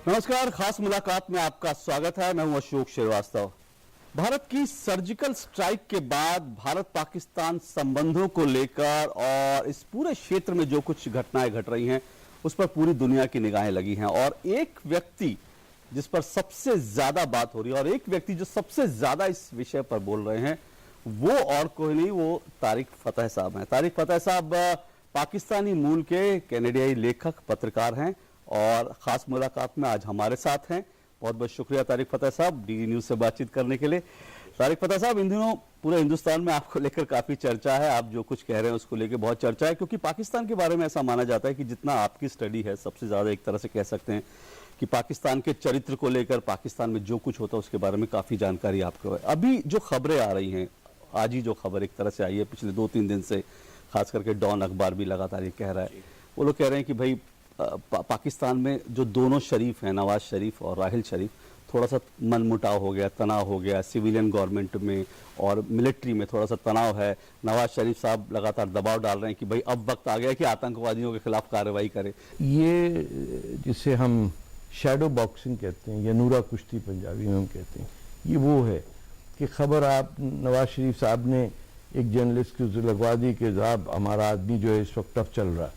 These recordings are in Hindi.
नमस्कार, खास मुलाकात में आपका स्वागत है। मैं हूं अशोक श्रीवास्तव। भारत की सर्जिकल स्ट्राइक के बाद भारत पाकिस्तान संबंधों को लेकर और इस पूरे क्षेत्र में जो कुछ घटनाएं घट रही हैं उस पर पूरी दुनिया की निगाहें लगी हैं। और एक व्यक्ति जिस पर सबसे ज्यादा बात हो रही है और एक व्यक्ति जो सबसे ज्यादा इस विषय पर बोल रहे हैं वो और कोई नहीं, वो तारिक फतेह साहब हैं। तारिक फतेह साहब पाकिस्तानी मूल के कैनेडियाई लेखक पत्रकार हैं और खास मुलाकात में आज हमारे साथ हैं। बहुत बहुत शुक्रिया तारिक फतेह साहब डीडी न्यूज से बातचीत करने के लिए। तारिक फतेह साहब, इन दिनों पूरे हिंदुस्तान में आपको लेकर काफी चर्चा है, आप जो कुछ कह रहे हैं उसको लेकर बहुत चर्चा है, क्योंकि पाकिस्तान के बारे में ऐसा माना जाता है कि जितना आपकी स्टडी है सबसे ज्यादा एक तरह से कह सकते हैं कि पाकिस्तान के चरित्र को लेकर, पाकिस्तान में जो कुछ होता है उसके बारे में काफी जानकारी आपको है। अभी जो खबरें आ रही हैं, आज ही जो खबर एक तरह से आई है पिछले 2-3 दिन से, खास करके डॉन अखबार भी लगातार ये कह रहा है, वो लोग कह रहे हैं कि भाई पाकिस्तान में जो दोनों शरीफ हैं, नवाज शरीफ और राहिल शरीफ, थोड़ा सा मनमुटाव हो गया, तनाव हो गया सिविलियन गवर्नमेंट में और मिलिट्री में थोड़ा सा तनाव है। नवाज शरीफ साहब लगातार दबाव डाल रहे हैं कि भाई अब वक्त आ गया कि आतंकवादियों के खिलाफ कार्रवाई करें। ये जिसे हम शैडो बॉक्सिंग कहते हैं या नूरा कुश्ती पंजाबी में हम कहते हैं, ये वो है कि खबर आप नवाज शरीफ साहब ने एक जर्नलिस्ट की लगवा दी कि साहब हमारा आदमी जो है इस वक्त टफ चल रहा है।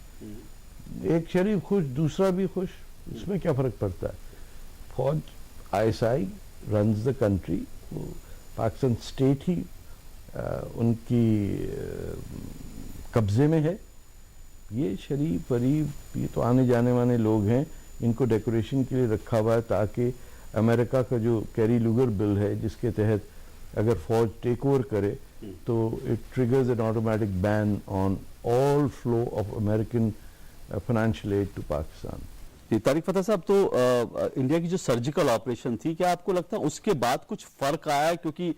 एक शरीफ खुश, दूसरा भी खुश, इसमें क्या फर्क पड़ता है। फौज ISI runs the country, Pakistan state ही उनकी कब्जे में है। ये शरीफ वरीफ ये तो आने जाने वाले लोग हैं, इनको डेकोरेशन के लिए रखा हुआ है ताकि अमेरिका का जो कैरी लुगर बिल है जिसके तहत अगर फौज टेक ओवर करे तो it triggers an automatic ban on all flow of American financial aid to Pakistan. Tarik Fateh साहब, तो इंडिया की जो सर्जिकल ऑपरेशन थी, क्या आपको लगता है उसके बाद कुछ फर्क आया है? क्योंकि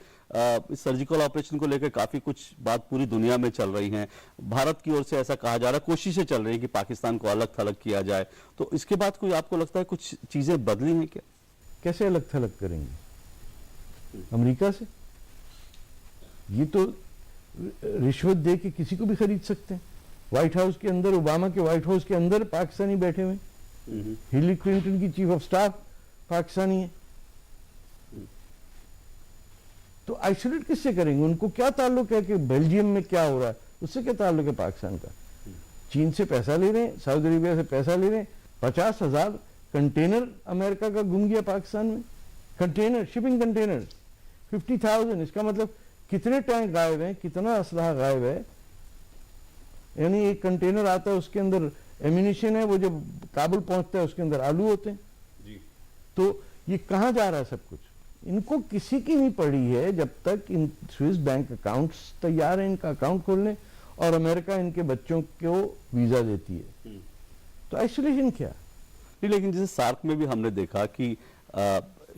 इस सर्जिकल ऑपरेशन को लेकर काफी कुछ बात पूरी दुनिया में चल रही है, भारत की ओर से ऐसा कहा जा रहा है, कोशिशें चल रही है कि पाकिस्तान को अलग थलग किया जाए, तो इसके बाद कोई आपको लगता है कुछ चीजें बदली हैं क्या? कैसे अलग थलग करेंगे अमेरिका से? ये तो रिश्वत दे के किसी को भी खरीद सकते हैं। व्हाइट हाउस के अंदर, ओबामा के व्हाइट हाउस के अंदर पाकिस्तानी बैठे हुए, हिलरी क्लिंटन की चीफ ऑफ स्टाफ पाकिस्तानी है। तो आइसोलेट किससे करेंगे? उनको क्या ताल्लुक है कि बेल्जियम में क्या हो रहा है, उससे क्या ताल्लुक है पाकिस्तान का? चीन से पैसा ले रहे हैं, सऊदी अरेबिया से पैसा ले रहे हैं। 50,000 कंटेनर अमेरिका का गुम गया पाकिस्तान में, कंटेनर, शिपिंग कंटेनर 50,000। इसका मतलब कितने टैंक गायब हैं, कितना असलहा गायब है। यानी एक कंटेनर आता है उसके अंदर एम्यूनिशन है, वो जब काबुल पहुंचता है उसके अंदर आलू होते हैं जी। तो ये कहां जा रहा है सब कुछ? इनको किसी की नहीं पड़ी है जब तक इन स्विस बैंक अकाउंट्स तैयार है इनका अकाउंट खोलने और अमेरिका इनके बच्चों को वीजा देती है। तो आइसोलेशन क्या? लेकिन जैसे सार्क में भी हमने देखा कि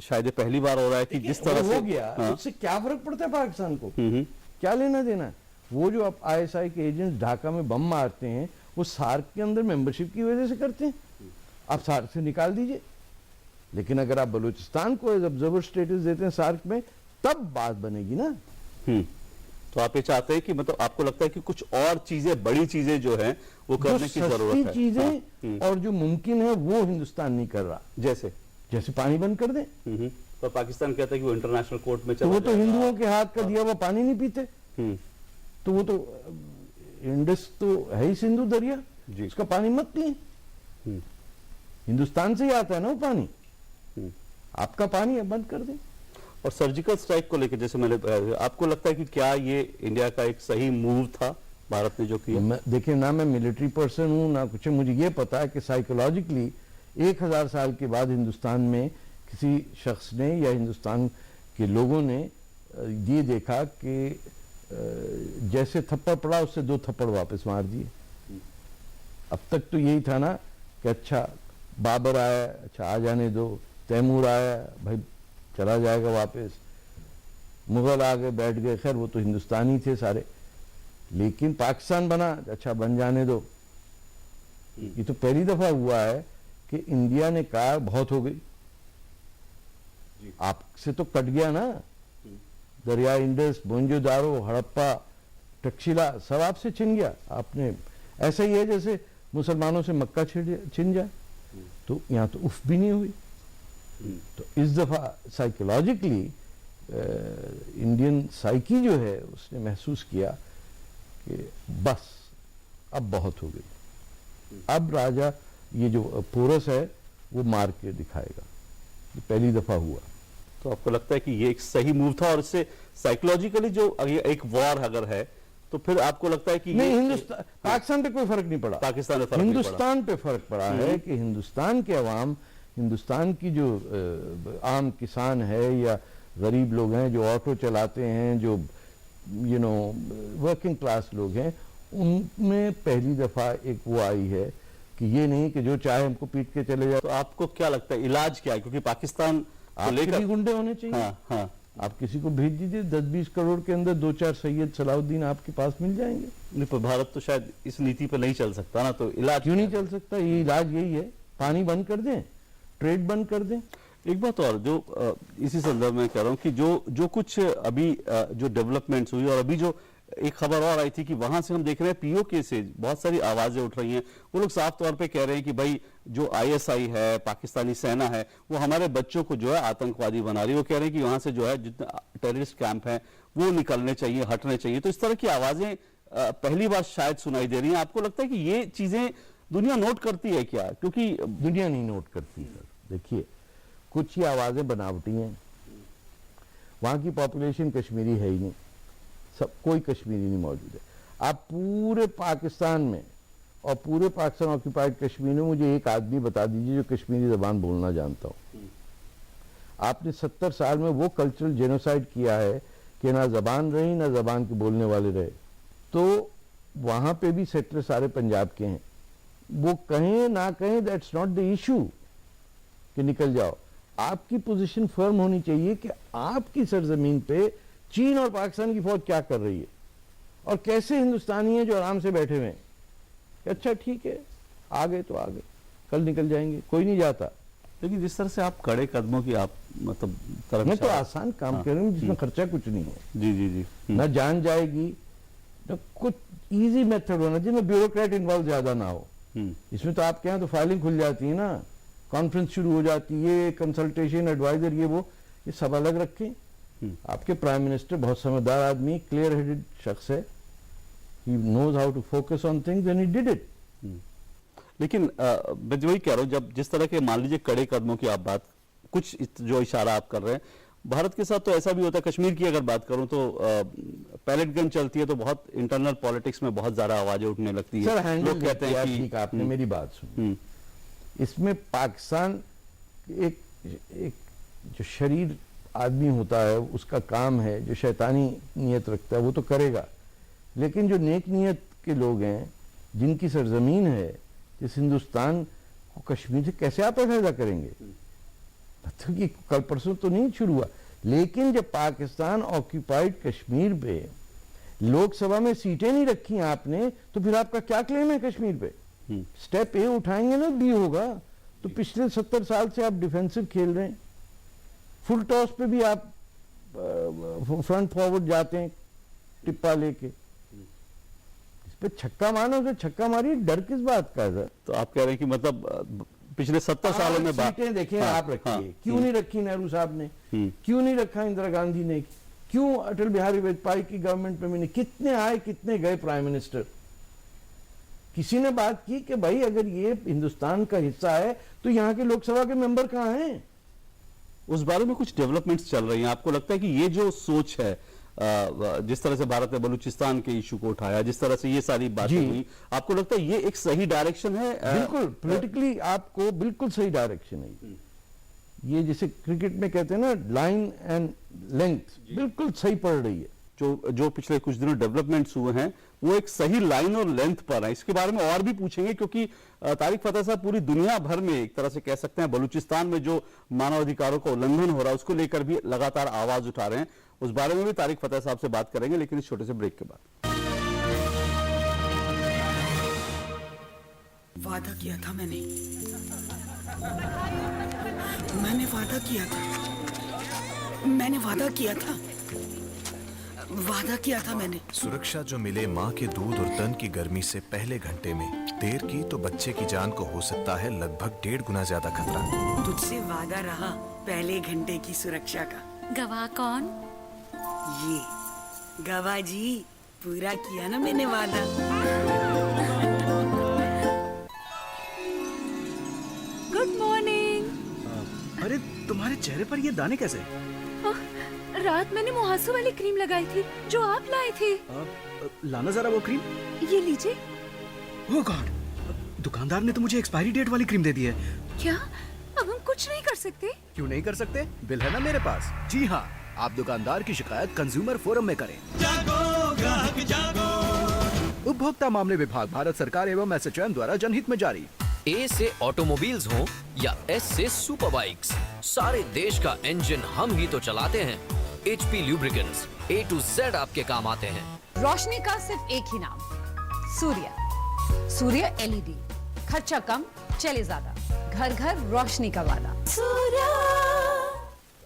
शायद पहली बार हो रहा है कि जिस तरह से हो गया, हाँ? उससे क्या फर्क पड़ता है पाकिस्तान को? क्या लेना देना? वो जो आप आईएसआई के एजेंट्स ढाका में बम मारते हैं वो सार्क के अंदर मेंबरशिप की वजह से करते हैं। आप सार्क से निकाल दीजिए, लेकिन अगर आप बलूचिस्तान को एज ऑब्जर्वर स्टेटस देते हैं सार्क में, तब बात बनेगी ना। तो आप ये चाहते हैं कि मतलब आपको लगता है कि कुछ और चीजें, बड़ी चीजें जो हैं वो करने की जरूरत है, चीजें और जो मुमकिन है वो हिंदुस्तान नहीं कर रहा। जैसे पानी बंद कर दें। तो पाकिस्तान कहता है कि वो इंटरनेशनल कोर्ट में चला तो वो तो हिंदुओं के हाथ का दिया हुआ पानी नहीं पीते। तो वो तो इंडस तो है ही सिंधु दरिया, उसका पानी मत पिए। हिंदुस्तान से ही आता है ना वो पानी, आपका पानी है, बंद कर दें। और सर्जिकल स्ट्राइक को लेकर जैसे मैंने, आपको लगता है कि क्या ये इंडिया का एक सही मूव था भारत ने जो किया? देखिए ना, मैं मिलिट्री पर्सन हूं ना कुछ, मुझे ये पता है कि साइकोलॉजिकली 1000 साल के बाद हिंदुस्तान में किसी शख्स ने या हिंदुस्तान के लोगों ने ये देखा कि जैसे थप्पड़ पड़ा उससे 2 थप्पड़ वापस मार दिए। अब तक तो यही था ना कि अच्छा बाबर आया, अच्छा आ जाने दो, तैमूर आया, भाई चला जाएगा वापस, मुगल आ गए बैठ गए, खैर वो तो हिंदुस्तानी थे सारे, लेकिन पाकिस्तान बना, अच्छा बन जाने दो। ये तो पहली दफा हुआ है कि इंडिया ने कहा बहुत हो गई, आपसे तो कट गया ना, दरिया इंडस, मोहनजोदारो, हड़प्पा, तक्षशिला सब आपसे छिन गया। आपने ऐसा ही है जैसे मुसलमानों से मक्का छिन जाए, तो यहाँ तो उफ भी नहीं हुई। तो इस दफा साइकोलॉजिकली इंडियन साइकी जो है उसने महसूस किया कि बस अब बहुत हो गई, अब राजा ये जो पोरस है वो मार के दिखाएगा। ये पहली दफा हुआ। तो आपको लगता है कि ये एक सही मूव था और इससे साइकोलॉजिकली जो एक वॉर अगर है तो फिर आपको लगता है कि नहीं, ये हिंदुस्तान पाकिस्तान पे कोई फर्क नहीं पड़ा, पाकिस्तान में फर्क नहीं पड़ा। हिंदुस्तान पे फर्क पड़ा है कि हिंदुस्तान के अवाम, हिंदुस्तान की जो आम किसान है या गरीब लोग हैं जो ऑटो चलाते हैं, जो वर्किंग क्लास लोग हैं, उनमें पहली दफा एक वो आई है कि ये नहीं कि जो चाहे हमको पीट के चले जाए। तो आपको क्या लगता है इलाज क्या है, क्योंकि पाकिस्तान को आपके भी लेकर गुंडे होने चाहिए। हाँ हाँ आप किसी को भेज दीजिए, 10-20 करोड़ के अंदर 2-4 सैयद सलाउद्दीन आपके पास मिल जाएंगे। नहीं, पर भारत तो शायद इस नीति पर नहीं चल सकता ना, तो इलाज क्यों नहीं चल सकता? ये इलाज यही है, पानी बंद कर दें, ट्रेड बंद कर दें। एक बात और जो इसी संदर्भ में कह रहा हूं कि जो कुछ अभी जो डेवलपमेंट्स हुई और अभी जो एक खबर और आई थी कि वहां से हम देख रहे हैं पीओके से बहुत सारी आवाजें उठ रही हैं। वो लोग साफ तौर पे कह रहे हैं कि भाई जो आईएसआई है, पाकिस्तानी सेना है, वो हमारे बच्चों को जो है आतंकवादी बना रही है। वो कह रहे हैं कि वहां से जो है जितने टेररिस्ट कैंप हैं वो निकलने चाहिए, हटने चाहिए। तो इस तरह की आवाजें पहली बार शायद सुनाई दे रही हैं। आपको लगता है कि ये चीजें दुनिया नोट करती है क्या? क्योंकि दुनिया नहीं नोट करती सर। देखिए, कुछ ही आवाजें बनावटी हैं। वहां की पॉपुलेशन कश्मीरी है ही नहीं, सब कोई कश्मीरी नहीं मौजूद है। आप पूरे पाकिस्तान में और पूरे पाकिस्तान ऑक्यूपाइड कश्मीर में मुझे एक आदमी बता दीजिए जो कश्मीरी जबान बोलना जानता हो। आपने 70 साल में वो कल्चरल जेनोसाइड किया है कि ना जबान रही ना जबान के बोलने वाले रहे। तो वहां पे भी सेटलर सारे पंजाब के हैं। वो कहें ना कहें, दैट्स नॉट द इशू कि निकल जाओ। आपकी पोजीशन फर्म होनी चाहिए कि आपकी सरजमीन पे चीन और पाकिस्तान की फौज क्या कर रही है और कैसे हिंदुस्तानी हैं जो आराम से बैठे हुए हैं। अच्छा ठीक है, आ गए तो आ गए, कल निकल जाएंगे, कोई नहीं जाता। लेकिन जिस तरह से आप कड़े कदमों की आप मतलब तरफ मैं तो से आसान काम कर रही हूँ जिसमें खर्चा कुछ नहीं है, जी जी जी ना जान जाएगी, ना कुछ इजी मेथड होना जिसमें ब्यूरोक्रेट इन्वॉल्व ज्यादा ना हो। इसमें तो आपके यहाँ तो फाइलिंग खुल जाती है ना, कॉन्फ्रेंस शुरू हो जाती है, कंसल्टेशन, एडवाइजर, ये सब अलग रखें। आपके प्राइम मिनिस्टर बहुत समझदार आदमी, क्लियर हेडेड शख्स है, he knows how to focus on things and he did it. लेकिन मैं वही कह रहा हूं, जब जिस तरह के मान लीजिए कड़े कदमों की आप बात, कुछ जो इशारा आप कर रहे हैं, भारत के साथ तो ऐसा भी होता है। कश्मीर की अगर बात करूं तो पैलेट गन चलती है तो बहुत इंटरनल पॉलिटिक्स में बहुत ज्यादा आवाजें उठने लगती है। सर हैंडल लोग कहते हैं कि ठीक, आपने मेरी बात सुनी। इसमें पाकिस्तान एक जो शरीर आदमी होता है उसका काम है, जो शैतानी नीयत रखता है वो तो करेगा, लेकिन जो नेक नीयत के लोग हैं जिनकी सरजमीन है, जिस हिंदुस्तान को कश्मीर से कैसे आप पैदा करेंगे? मतलब कि कल परसों तो नहीं शुरू हुआ, लेकिन जब पाकिस्तान ऑक्यूपाइड कश्मीर पे लोकसभा में सीटें नहीं रखी आपने, तो फिर आपका क्या क्लेम है कश्मीर पे? स्टेप ए उठाएंगे ना, बी होगा। तो पिछले 70 साल से आप डिफेंसिव खेल रहे हैं, फुल टॉस पे भी आप फ्रंट फॉरवर्ड जाते हैं टिप्पा लेके, इस पे छक्का मारो, उसे छक्का मारिए, डर किस बात का है सर? तो आप कह रहे हैं कि मतलब पिछले 70 सालों में सीटें देखें आप रखिए, क्यों नहीं रखी नेहरू साहब ने, क्यों नहीं रखा इंदिरा गांधी ने, क्यों अटल बिहारी वाजपेयी की गवर्नमेंट में नहीं? कितने आए कितने गए प्राइम मिनिस्टर? किसी ने बात की कि भाई अगर ये हिंदुस्तान का हिस्सा है तो यहाँ के लोकसभा के मेंबर कहाँ हैं? उस बारे में कुछ डेवलपमेंट्स चल रही हैं। आपको लगता है कि ये जो सोच है, जिस तरह से भारत ने बलूचिस्तान के इशू को उठाया, जिस तरह से ये सारी बातें हुई, आपको लगता है ये एक सही डायरेक्शन है? बिल्कुल, पॉलिटिकली आपको बिल्कुल सही डायरेक्शन है। ये जैसे क्रिकेट में कहते हैं ना, लाइन एंड लेंथ बिल्कुल सही पड़ रही है। जो पिछले कुछ दिनों डेवलपमेंट्स हुए हैं वो एक सही लाइन और लेंथ पर है। इसके बारे में और भी पूछेंगे, क्योंकि तारिक फतेह साहब पूरी दुनिया भर में एक तरह से कह सकते हैं बलूचिस्तान में जो मानवाधिकारों का उल्लंघन हो रहा है उसको लेकर भी लगातार आवाज उठा रहे हैं। उस बारे में भी तारिक फतेह साहब से बात करेंगे, लेकिन इस छोटे से ब्रेक के बाद। वादा किया था मैंने वादा किया था वादा किया था मैंने। सुरक्षा जो मिले माँ के दूध और तन की गर्मी से पहले घंटे में, देर की तो बच्चे की जान को हो सकता है लगभग 1.5 गुना ज्यादा खतरा। तुझसे वादा रहा पहले घंटे की सुरक्षा का। गवाह कौन? ये गवाह जी, पूरा किया ना मैंने वादा। Good morning. अरे तुम्हारे चेहरे पर ये दाने कैसे? रात मैंने मुहासो वाली क्रीम लगाई थी जो आप लाए थे। लाना जरा वो क्रीम। ये लीजिए। ओह गॉड, दुकानदार ने तो मुझे एक्सपायरी डेट वाली क्रीम दे दी है। क्या अब हम कुछ नहीं कर सकते? क्यों नहीं कर सकते? बिल है ना मेरे पास। जी हाँ, आप दुकानदार की शिकायत कंज्यूमर फोरम में करें। जागो ग्राहक जागो। उपभोक्ता मामले विभाग, भारत सरकार एवं एसोचैम द्वारा जनहित में जारी। ए से ऑटोमोबाइल्स हो या एस से सुपर बाइक्स, सारे देश का इंजन हम ही तो चलाते हैं। HP lubricants, A to Z आपके काम आते हैं। रोशनी का सिर्फ एक ही नाम, सूर्य। सूर्य LED, खर्चा कम, चले ज्यादा, घर घर रोशनी का वादा।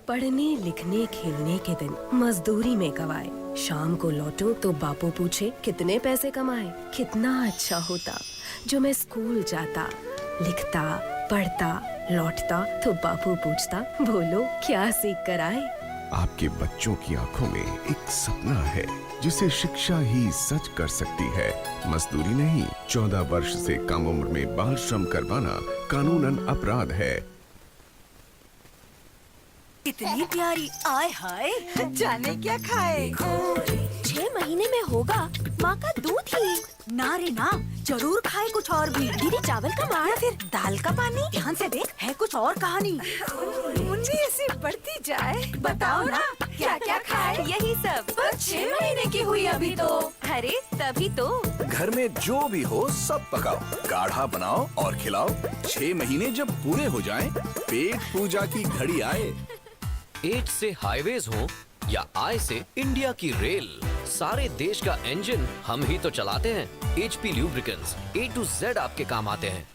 पढ़ने लिखने खेलने के दिन मजदूरी में गवाए, शाम को लौटो तो बापू पूछे कितने पैसे कमाए। कितना अच्छा होता जो मैं स्कूल जाता, लिखता, पढ़ता, लौटता तो बापू पूछता बोलो क्या सीख कर आए। आपके बच्चों की आंखों में एक सपना है जिसे शिक्षा ही सच कर सकती है। मजदूरी नहीं, 14 वर्ष से कम उम्र में बाल श्रम करवाना कानूनन अपराध है। इतनी प्यारी, आय हाय, जाने क्या खाए। 6 महीने में होगा माँ का दूध ही। ना रे ना, जरूर खाए कुछ और भी। दीदी चावल का मार, फिर दाल का पानी। ध्यान से देख, है कुछ और कहानी। मुंडी ऐसी बढ़ती जाए, बताओ ना क्या क्या खाए। यही सब, पर 6 महीने की हुई अभी तो। अरे तभी तो। घर में जो भी हो सब पकाओ, गाढ़ा बनाओ और खिलाओ। 6 महीने जब पूरे हो जाएं, पेट पूजा की घड़ी आए। H से हाईवेज हो या I से इंडिया की रेल, सारे देश का इंजन हम ही तो चलाते हैं। HP lubricants, A to Z आपके काम आते हैं।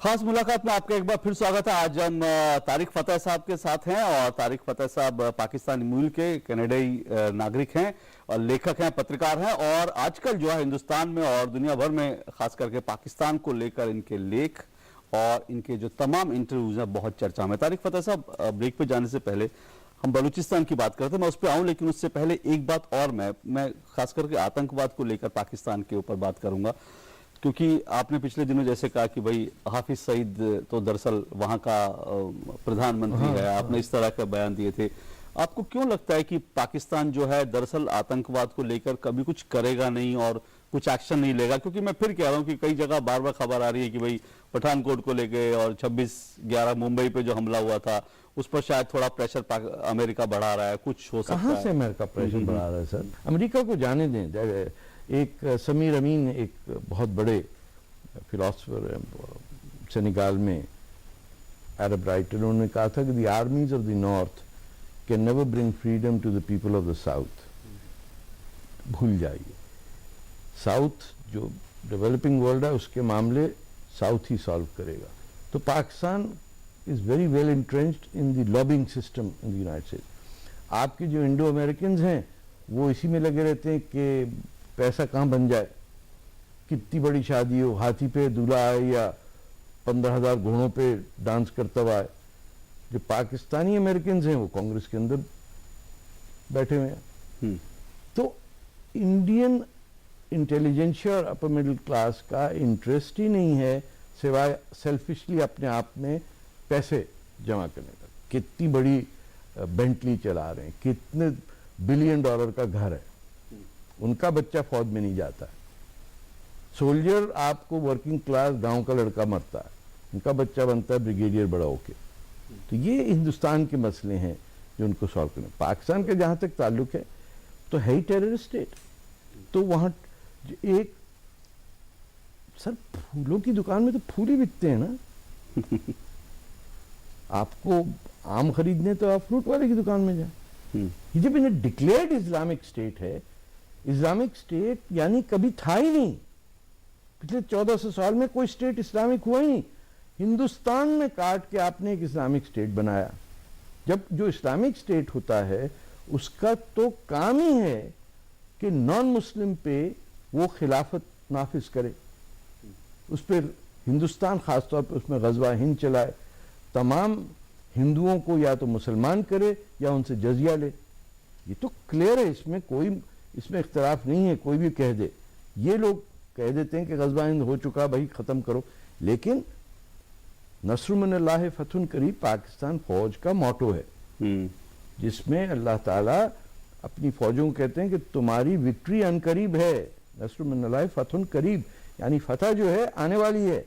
खास मुलाकात में आपका एक बार फिर स्वागत है। आज हम तारिक फतेह साहब के साथ हैं और तारिक फतेह साहब पाकिस्तानी मूल के कनाडाई नागरिक हैं और लेखक हैं, पत्रकार हैं और आजकल जो है हिंदुस्तान में और दुनिया भर में खास करके पाकिस्तान को लेकर इनके लेख और इनके जो तमाम इंटरव्यूज हैं बहुत चर्चा में। तारिक फतेह साहब, ब्रेक पे जाने से पहले हम बलूचिस्तान की बात करते हैं, मैं उस पर आऊं, लेकिन उससे पहले एक बात और मैं खास करके आतंकवाद को लेकर पाकिस्तान के ऊपर बात करूंगा, क्योंकि आपने पिछले दिनों जैसे कहा कि भाई हाफिज सईद तो दरअसल वहां का प्रधानमंत्री है, आपने इस तरह का बयान दिए थे। आपको क्यों लगता है कि पाकिस्तान जो है दरअसल आतंकवाद को लेकर कभी कुछ करेगा नहीं और कुछ एक्शन नहीं लेगा? क्योंकि मैं फिर कह रहा हूं कि कई जगह बार बार खबर आ रही है कि भाई पठानकोट को लेके और 26/11 मुंबई पे जो हमला हुआ था उस पर शायद थोड़ा प्रेशर अमेरिका बढ़ा रहा है, कुछ हो सकता है। कहाँ से अमेरिका प्रेशर बढ़ा रहा है सर? अमेरिका को जाने दें। एक समीर अमीन, एक बहुत बड़े फिलोसफर सेनेगाल में, अरब राइटर, उन्होंने कहा था कि the armies of the north can never bring freedom to the people of the south. भूल जाइए, साउथ जो डेवलपिंग वर्ल्ड है उसके मामले साउथ ही सॉल्व करेगा। तो Pakistan is very well entrenched in the lobbying system in the United states. आपके जो इंडो अमेरिकन हैं वो इसी में लगे रहते हैं कि पैसा कहाँ बन जाए, कितनी बड़ी शादी हो, हाथी पे दूल्हा आए या 15,000 घोड़ों पे डांस करता हुआ आए। जो पाकिस्तानी अमेरिकन हैं वो कांग्रेस के अंदर बैठे हुए हैं। तो इंडियन इंटेलिजेंशिया और अपर मिडिल क्लास का इंटरेस्ट ही नहीं है सिवाय सेल्फिशली अपने आप में पैसे जमा करने का। कितनी बड़ी बेंटली चला रहे हैं, कितने $1 बिलियन का घर है, उनका बच्चा फौज में नहीं जाता है। सोल्जर आपको वर्किंग क्लास गांव का लड़का मरता है, उनका बच्चा बनता है ब्रिगेडियर बड़ा होके। तो ये हिंदुस्तान के मसले हैं जो उनको सॉल्व करने। पाकिस्तान का जहां तक ताल्लुक है तो है ही टेररिस्ट स्टेट। तो वहां एक सर फूलों की दुकान में तो फूल ही बिकते हैं ना। आपको आम खरीदने तो आप फ्रूट वाले की दुकान में जाए। ये जब इन्हें डिक्लेयर्ड इस्लामिक स्टेट है, इस्लामिक स्टेट यानी कभी था ही नहीं। पिछले 1400 साल में कोई स्टेट इस्लामिक हुआ ही नहीं। हिंदुस्तान में काट के आपने एक इस्लामिक स्टेट बनाया जब जो इस्लामिक स्टेट होता है उसका तो काम ही है कि नॉन मुस्लिम पे वो खिलाफत नाफिज करे, उस पर हिंदुस्तान खासतौर पर उसमें गजवा हिंद चलाए, तमाम हिंदुओं को या तो मुसलमान करे या उनसे जजिया ले। ये तो क्लियर है, इसमें इख्तलाफ नहीं है, कोई भी कह दे। ये लोग कह देते हैं कि गजवा हिंद हो चुका, भाई खत्म करो, लेकिन नस्र मिनल्लाह फतहुन करीब पाकिस्तान फौज का मोटो है, जिसमें अल्लाह ताला अपनी फौजों को कहते हैं कि तुम्हारी विक्ट्री अनकरीब है, नस्र मिनल्लाह फतहुन करीब, यानी फतह जो है आने वाली है।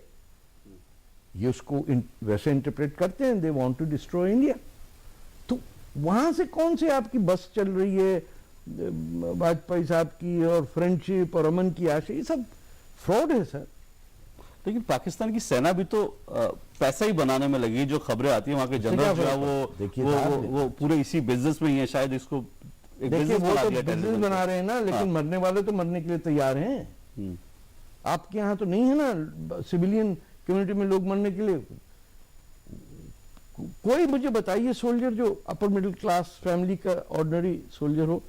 ये उसको वैसे इंटरप्रेट करते हैं, they want to destroy India. तो वहां से कौन सी आपकी बस चल रही है वाजपेयी साहब की, और फ्रेंडशिप और अमन की आशा, ये सब फ्रॉड है सर। लेकिन पाकिस्तान की सेना भी तो पैसा ही बनाने में लगी, जो खबरें आती है वहां के जनरल जो है वो पूरे इसी बिजनेस में ही है, शायद इसको एक देखिए बिजनेस वो बना तो दिया बिजनेस टेररिज्म बना रहे हैं ना, लेकिन मरने वाले तो मरने के लिए तैयार हैं। आपके यहाँ तो नहीं है ना सिविलियन कम्युनिटी में लोग मरने के लिए। कोई मुझे बताइए सोल्जर जो अपर मिडिल क्लास फैमिली का ऑर्डिनरी सोल्जर हो,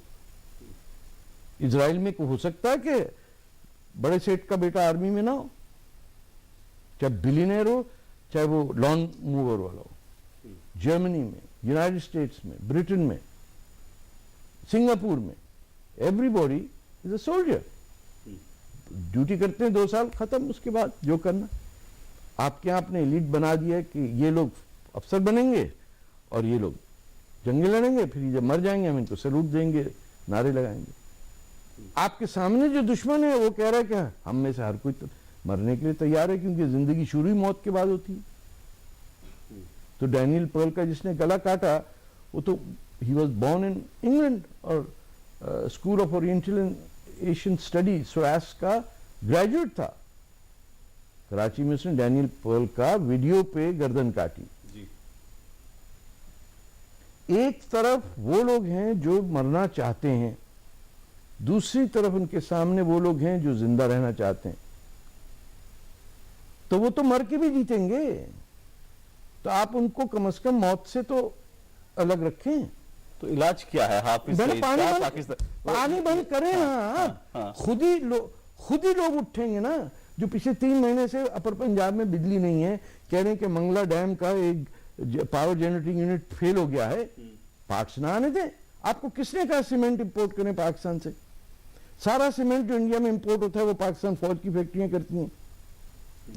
इजराइल में हो सकता है कि बड़े सेठ का बेटा आर्मी में ना हो, चाहे बिलियनर हो चाहे वो लॉन मूवर वाला हो। जर्मनी में, यूनाइटेड स्टेट्स में, ब्रिटेन में, सिंगापुर में, everybody is a soldier. Duty करते हैं 2 साल, खत्म, उसके बाद जो करना। आपके यहाँ आपने एलिट बना दिया है कि ये लोग अफसर बनेंगे और ये लोग जंगे लड़ेंगे, फिर जब मर जाएंगे हम इनको सैल्यूट देंगे, नारे लगाएंगे। आपके सामने जो दुश्मन है वो कह रहा है कि हम में से हर कोई तो मरने के लिए तैयार है, क्योंकि जिंदगी शुरू ही मौत के बाद होती है। तो डैनियल पर्ल का जिसने गला काटा, वो तो ही वॉज बोर्न इन इंग्लैंड और School of Oriental and Asian Studies SOAS का ग्रेजुएट था। कराची में उसने डैनियल पर्ल का वीडियो पे गर्दन काटी। एक तरफ वो लोग हैं जो मरना चाहते हैं, दूसरी तरफ उनके सामने वो लोग हैं जो जिंदा रहना चाहते हैं। तो वो तो मर के भी जीतेंगे, तो आप उनको कम से कम मौत से तो अलग रखें। तो इलाज क्या है हाफिज सईद का? पानी बंद करें ना, खुद ही लोग उठेंगे ना। जो पिछले 3 महीने से अपर पंजाब में बिजली नहीं है, कह रहे हैं कि मंगला डैम का एक पावर जनरेटिंग यूनिट फेल हो गया है, पार्ट्स ना आने दें। आपको किसने कहा सीमेंट इंपोर्ट करें पाकिस्तान से? सारा सीमेंट जो इंडिया में इंपोर्ट होता है वो पाकिस्तान फौज की फैक्ट्रियां करती हैं।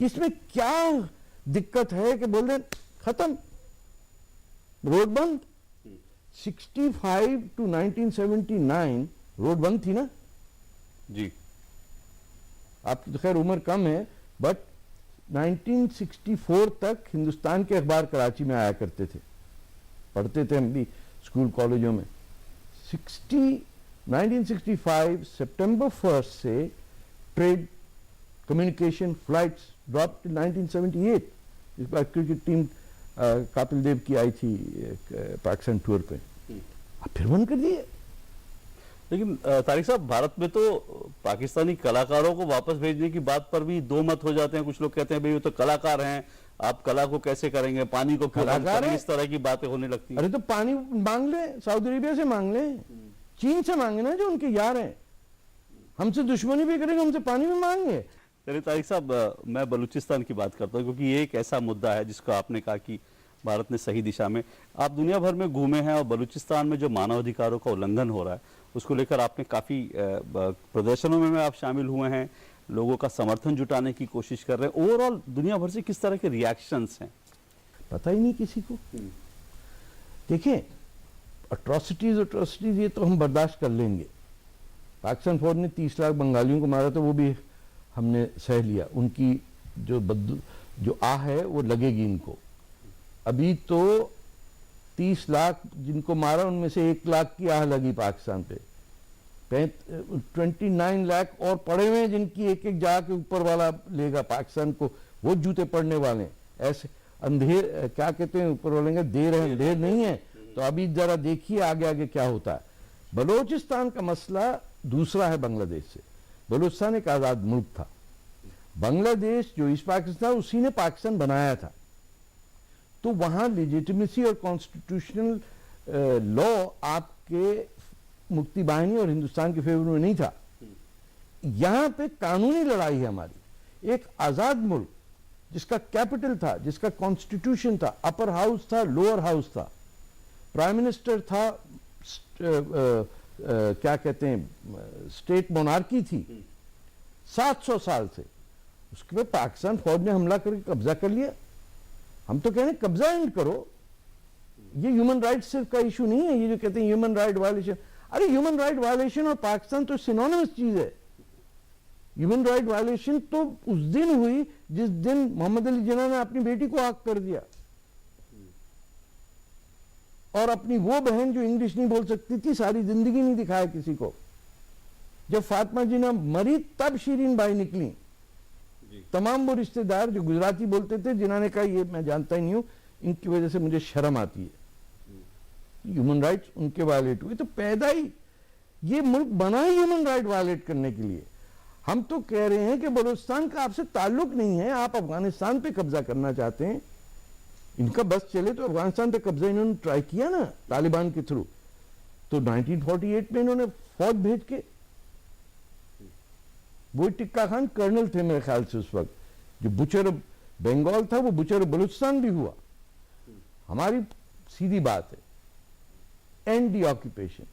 इसमें क्या दिक्कत है कि बोल रहे खत्म, रोड बंद। 65 to 1979 रोड बंद थी ना जी। आपकी तो खैर उम्र कम है, बट 1964 तक हिंदुस्तान के अखबार कराची में आया करते थे, पढ़ते थे हम भी स्कूल कॉलेजों में। 1965 सितंबर 1 से trade communication flights drop till 1978। इस बार क्रिकेट टीम कपिल देव की आई थी पाकिस्तान टूर पे, अब फिर बंद कर दिए। लेकिन तारिक साहब, भारत में तो पाकिस्तानी कलाकारों को वापस भेजने की बात पर भी 2 मत हो जाते हैं। कुछ लोग कहते हैं भाई वो तो कलाकार हैं, आप कला को कैसे करेंगे, पानी को क्यों बंद करेंगे, इस तरह की बातें होने लगती हैं। अरे तो पानी मांग ले, सऊदी अरेबिया से मांग ले, चीन से मांगे ना जो उनके यार हैं। हमसे दुश्मनी भी करेंगे, हमसे पानी भी मांगे। चलिए तारिक साहब, मैं बलूचिस्तान की बात करता हूँ, क्योंकि ये एक ऐसा मुद्दा है जिसको आपने कहा कि भारत ने सही दिशा में, आप दुनिया भर में घूमे हैं और बलूचिस्तान में जो मानवाधिकारों का उल्लंघन हो रहा है उसको लेकर आपने काफ़ी प्रदर्शनों में आप शामिल हुए हैं, लोगों का समर्थन जुटाने की कोशिश कर रहे हैं। ओवरऑल दुनिया भर से किस तरह के रिएक्शंस हैं? पता ही नहीं किसी को। देखिए, अट्रॉसिटीज ये तो हम बर्दाश्त कर लेंगे। पाकिस्तान फौज ने 30 लाख बंगालियों को मारा था, वो भी हमने सह लिया। उनकी जो आह है वो लगेगी इनको। अभी तो 30 लाख जिनको मारा उनमें से 1 लाख की आह लगी पाकिस्तान पे। 29 लाख और पड़े हुए हैं जिनकी एक एक जाके ऊपर वाला लेगा पाकिस्तान को, वो जूते पड़ने वाले। ऐसे अंधेर क्या कहते हैं ऊपर वाले, देर है अंधेर नहीं है। तो अभी जरा देखिए आगे आगे क्या होता है। बलूचिस्तान का मसला दूसरा है बांग्लादेश से। बलूचिस्तान एक आजाद मुल्क था, बांग्लादेश जो ईस्ट पाकिस्तान उसी ने पाकिस्तान बनाया था। तो वहां लेजिटिमेसी और कॉन्स्टिट्यूशनल लॉ आपके मुक्ति बाहिनी और हिंदुस्तान के फेवर में नहीं था। यहां पे कानूनी लड़ाई है हमारी। एक आजाद मुल्क जिसका कैपिटल था, जिसका कॉन्स्टिट्यूशन था, अपर हाउस था, लोअर हाउस था, प्राइम मिनिस्टर था, क्या कहते हैं स्टेट मोनार्की थी 700 साल से, उसके बाद पाकिस्तान फौज ने हमला करके कब्जा कर लिया। हम तो कह रहे हैं कब्जा एंड करो। ये ह्यूमन राइट सिर्फ का इशू नहीं है, ये जो कहते हैं ह्यूमन राइट वायलेशन, अरे ह्यूमन राइट वायलेशन और पाकिस्तान तो सिनोनिमस चीज है। ह्यूमन राइट वायलेशन तो उस दिन हुई जिस दिन मोहम्मद अली जिन्ना ने अपनी बेटी को आग कर दिया, और अपनी वो बहन जो इंग्लिश नहीं बोल सकती थी, सारी जिंदगी नहीं दिखाया किसी को। जब फातिमा जिन्ना मरी तब शिरीन बाई निकली। तमाम वो रिश्तेदार जो गुजराती बोलते थे, जिन्होंने ने कहा ये मैं जानता ही नहीं हूं, इनकी वजह से मुझे शर्म आती है। ह्यूमन राइट्स उनके वायलेट हुए, तो पैदा ही ये मुल्क बना ही ह्यूमन राइट वायलेट करने के लिए। हम तो कह रहे हैं कि बलूचिस्तान का आपसे ताल्लुक नहीं है, आप अफगानिस्तान पे कब्जा करना चाहते हैं। इनका बस चले तो अफगानिस्तान पे कब्जा इन्होंने ट्राई किया ना तालिबान के थ्रू, तो 1948 में इन्होंने फौज भेज के, वो टिक्का खान कर्नल थे मेरे ख्याल से उस वक्त, जो बुचर बंगाल था वो बुचर बलूचिस्तान भी हुआ। हमारी सीधी बात है, एंड दी ऑक्यूपेशन।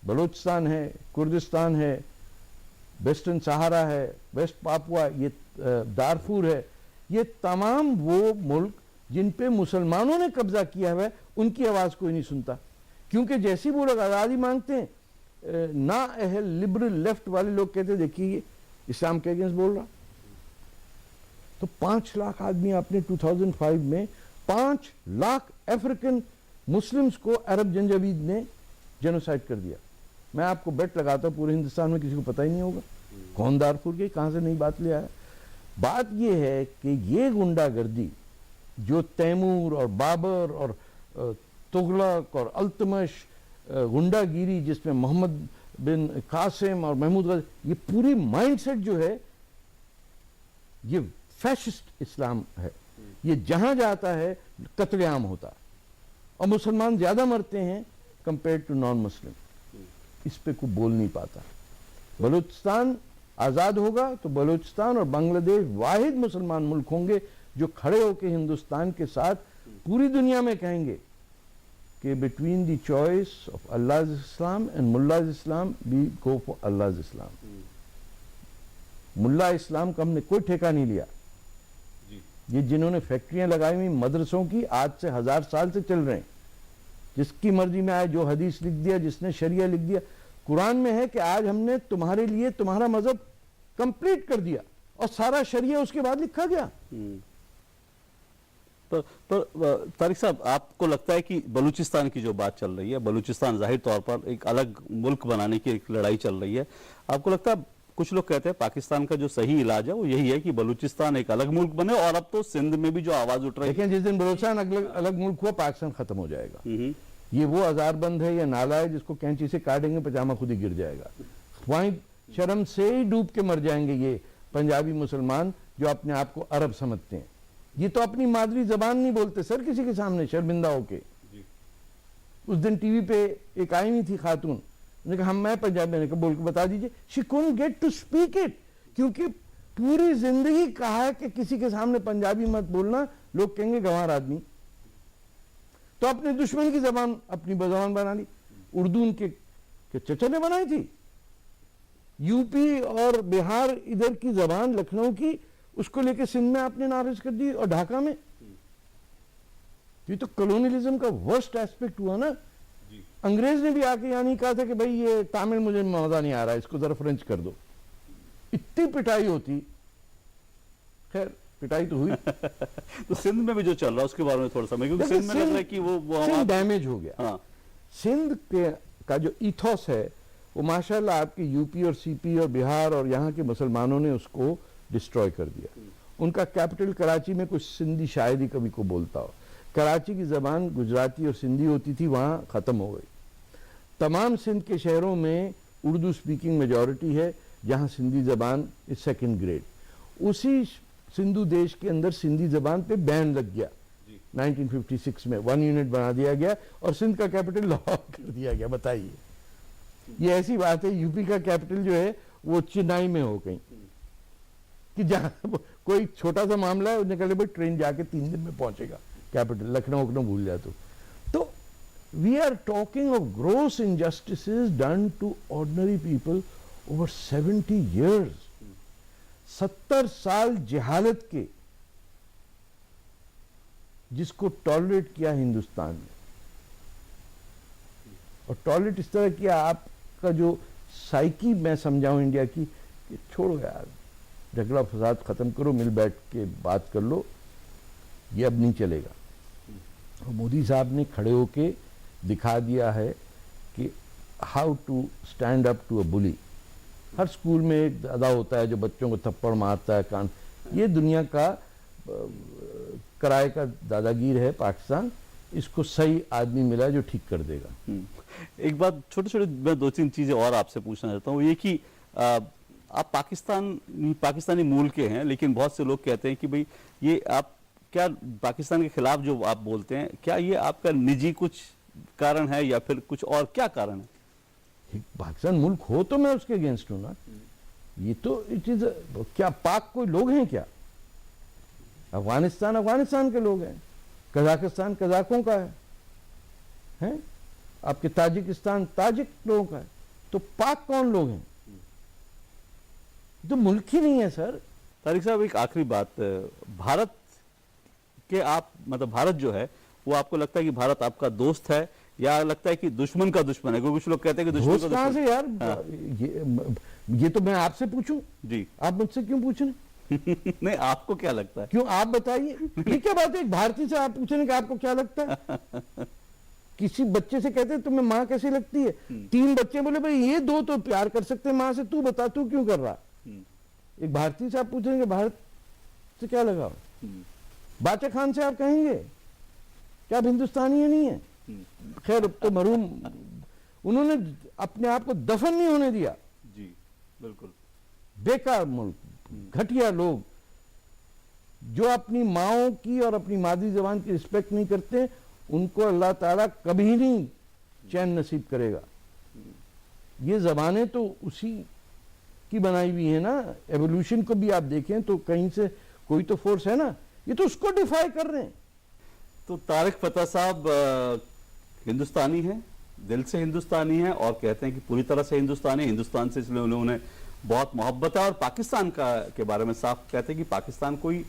बलूचिस्तान है, कुर्दिस्तान है, वेस्टर्न सहारा है, वेस्ट पापुआ, ये दारफूर है, ये तमाम वो मुल्क जिन पे मुसलमानों ने कब्जा किया हुआ है, उनकी आवाज कोई नहीं सुनता। क्योंकि जैसी वो लोग आजादी मांगते हैं, ना अहल लिबरल लेफ्ट वाले लोग कहते देखिए ये इस्लाम के अगेंस्ट बोल रहा। तो 5 लाख आदमी आपने 2005 में 5 लाख अफ्रीकन मुस्लिम्स को अरब जंजावीद ने जेनोसाइड कर दिया। मैं आपको बेट लगाता हूं पूरे हिंदुस्तान में किसी को पता ही नहीं होगा कौन दारफूर के कहां से नई बात ले आया। बात यह है कि ये गुंडागर्दी जो तैमूर और बाबर और तुगलक और अल्तमश गुंडागिरी, जिसमें मोहम्मद बिन कासिम और महमूद गज, ये पूरी माइंडसेट जो है ये फैशिस्ट इस्लाम है। ये जहां जाता है कत्लेआम होता और मुसलमान ज्यादा मरते हैं कंपेयर टू नॉन मुस्लिम। इस पे कोई बोल नहीं पाता। बलूचिस्तान आजाद होगा तो बलूचिस्तान और बांग्लादेश वाहिद मुसलमान मुल्क होंगे जो खड़े होकर हिंदुस्तान के साथ पूरी दुनिया में कहेंगे कि between the choice of Allah Islam and mullah Islam we go for Allah Islam. मुल्ला इस्लाम का हमने कोई ठेका नहीं लिया। ये जिन्होंने फैक्ट्रियां लगाई हुई मदरसों की आज से 1000 साल से चल रहे हैं, जिसकी मर्जी में आए जो हदीस लिख दिया, जिसने शरिया लिख दिया। कुरान में है कि आज हमने तुम्हारे लिए तुम्हारा मजहब कंप्लीट कर दिया और सारा शरिया उसके बाद लिखा गया। पर तारिक साहब, आपको लगता है कि बलूचिस्तान की जो बात चल रही है, बलूचिस्तान जाहिर तौर पर एक अलग मुल्क बनाने की एक लड़ाई चल रही है, आपको लगता है, कुछ लोग कहते हैं पाकिस्तान का जो सही इलाज है वो यही है कि बलूचिस्तान एक अलग मुल्क बने, और अब तो सिंध में भी जो आवाज उठ रही है, लेकिन जिस दिन बलूचिस्तान अलग मुल्क हुआ पाकिस्तान खत्म हो जाएगा। ये वो हजारबंद है या नाला है जिसको कैंची से काटेंगे पजामा खुद ही गिर जाएगा। वहीं शर्म से ही डूब के मर जाएंगे ये पंजाबी मुसलमान जो अपने आप को अरब समझते हैं। ये तो अपनी मादरी जबान नहीं बोलते सर किसी के सामने शर्मिंदा होके। उस दिन टीवी पे एक आई हुई थी खातून, उन्होंने कहा मैं पंजाबी, मैंने कहा बोल के बता दीजिए। She couldn't get to speak it, क्योंकि पूरी जिंदगी कहा है कि किसी के सामने पंजाबी मत बोलना, लोग कहेंगे गंवार आदमी। तो अपने दुश्मन की जबान अपनी जबान बना ली। उर्दू उनके चचा ने बनाई थी। यूपी और बिहार इधर की जबान लखनऊ की, उसको लेके सिंध में आपने नाराज कर दी और ढाका में। ये तो कॉलोनियलिज्म का वर्स्ट एस्पेक्ट हुआ ना। अंग्रेज ने भी आके यहाँ नहीं कहा था कि भाई ये तामिल मुझे मजा नहीं आ रहा है, इसको जरा फ्रेंच कर दो। इतनी पिटाई होती। खैर पिटाई तो हुई। तो सिंध में भी जो चल रहा है उसके बारे में थोड़ा सा, क्योंकि सिंध में लग रहा है कि वो सिंध डैमेज हो गया। हाँ। सिंध का जो इथोस है वो माशाल्लाह आपके यूपी और सीपी और बिहार और यहाँ के मुसलमानों ने उसको डिस्ट्रॉय कर दिया। उनका कैपिटल कराची में कुछ सिंधी शायद ही कभी को बोलता हो। कराची की जबान गुजराती और सिंधी होती थी, वहाँ ख़त्म हो गई। तमाम सिंध के शहरों में उर्दू स्पीकिंग मेजॉरिटी है, जहाँ सिंधी जबान इज सेकेंड ग्रेड। उसी सिंधु देश के अंदर सिंधी जबान पे बैन लग गया 1956 में 1 यूनिट बना दिया गया और सिंध का कैपिटल लाहौर कर दिया गया। बताइए, ये ऐसी बात है, यूपी का कैपिटल जो है वो चेन्नई में हो गई कि जहां कोई छोटा सा मामला है निकले भाई ट्रेन जाके 3 दिन में पहुंचेगा कैपिटल, लखनऊ भूल जाए तो we are talking of gross injustices done to ordinary people over 70 years। 70 साल जहालत के जिसको टॉलरेट किया हिंदुस्तान ने, और टॉलरेट इस तरह किया, आपका जो साइकी मैं समझाऊं इंडिया की कि छोड़ो यार, झगड़ा फसाद खत्म करो, मिल बैठ के बात कर लो, ये अब नहीं चलेगा। और मोदी साहब ने खड़े होके दिखा दिया है कि how to stand up to a bully. हर स्कूल में एक दादा होता है जो बच्चों को थप्पड़ मारता है कान, ये दुनिया का किराए का दादागीर है पाकिस्तान, इसको सही आदमी मिला जो ठीक कर देगा। एक बात छोटे मैं 2-3 चीजें और आपसे पूछना चाहता हूँ, ये कि आप पाकिस्तानी मूल के हैं, लेकिन बहुत से लोग कहते हैं कि भाई ये आप क्या पाकिस्तान के खिलाफ जो आप बोलते हैं, क्या ये आपका निजी कुछ कारण है या फिर कुछ और क्या कारण है? पाकिस्तान मुल्क हो तो मैं उसके अगेंस्ट हूं ना। ये तो इट इज, क्या पाक कोई लोग हैं क्या? अफगानिस्तान के लोग हैं, कजाकिस्तान कजाकों का है? आपके ताजिकिस्तान ताजिक लोगों का है, तो पाक कौन लोग हैं? तो मुल्क ही नहीं है सर। तारिक साहब, एक आखिरी बात, भारत के आप मतलब भारत जो है वो आपको लगता है कि भारत आपका दोस्त है या लगता है कि दुश्मन का दुश्मन है? क्योंकि कुछ लोग कहते हैं कि दुश्मन का कहां दुश्मन से यार? हाँ। ये तो मैं आपसे पूछूं जी, आप मुझसे क्यों पूछ रहे? नहीं, आपको क्या लगता है? क्यों आप बताइए, ये क्या बात है एक भारतीय से आप पूछ रहे कि आपको क्या लगता है? किसी बच्चे से कहते हैं तुम्हें माँ कैसी लगती है, 3 बच्चे बोले भाई ये 2 तो प्यार कर सकते हैं माँ से, तू बता तू क्यों कर रहा? एक भारतीय से आप पूछ रहे हैं कि भारत से क्या लगाओ? बाचा खान से आप कहेंगे क्या आप हिंदुस्तानी है नहीं है? खैर अब तो मरूम, उन्होंने अपने आप को दफन नहीं होने दिया। जी बिल्कुल, बेकार मुल्क, घटिया लोग जो अपनी माओं की और अपनी मादरी जबान की रिस्पेक्ट नहीं करते, उनको अल्लाह ताला कभी नहीं चैन नसीब करेगा। ये जबानें तो उसी की बनाई हुई है ना। एवोल्यूशन को भी आप देखें तो कहीं से कोई तो फोर्स है ना, ये तो उसको डिफाई कर रहे हैं। तो तारिक फतह साहब हिंदुस्तानी हैं, दिल से हिंदुस्तानी हैं और कहते हैं कि पूरी तरह से हिंदुस्तानी, हिंदुस्तान से इसलिए उन्होंने बहुत मोहब्बत है, और पाकिस्तान के बारे में साफ कहते हैं कि पाकिस्तान कोई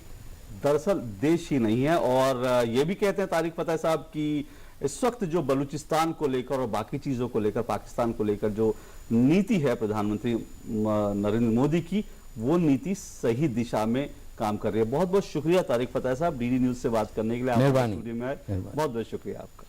दरअसल देश ही नहीं है। और ये भी कहते हैं तारिक फतह साहब कि इस वक्त जो बलूचिस्तान को लेकर और बाकी चीजों को लेकर, पाकिस्तान को लेकर जो नीति है प्रधानमंत्री नरेंद्र मोदी की, वो नीति सही दिशा में काम कर रही है। बहुत बहुत शुक्रिया तारिक फतह साहब, डीडी न्यूज से बात करने के लिए। मेहरबानी। बहुत बहुत शुक्रिया आपका।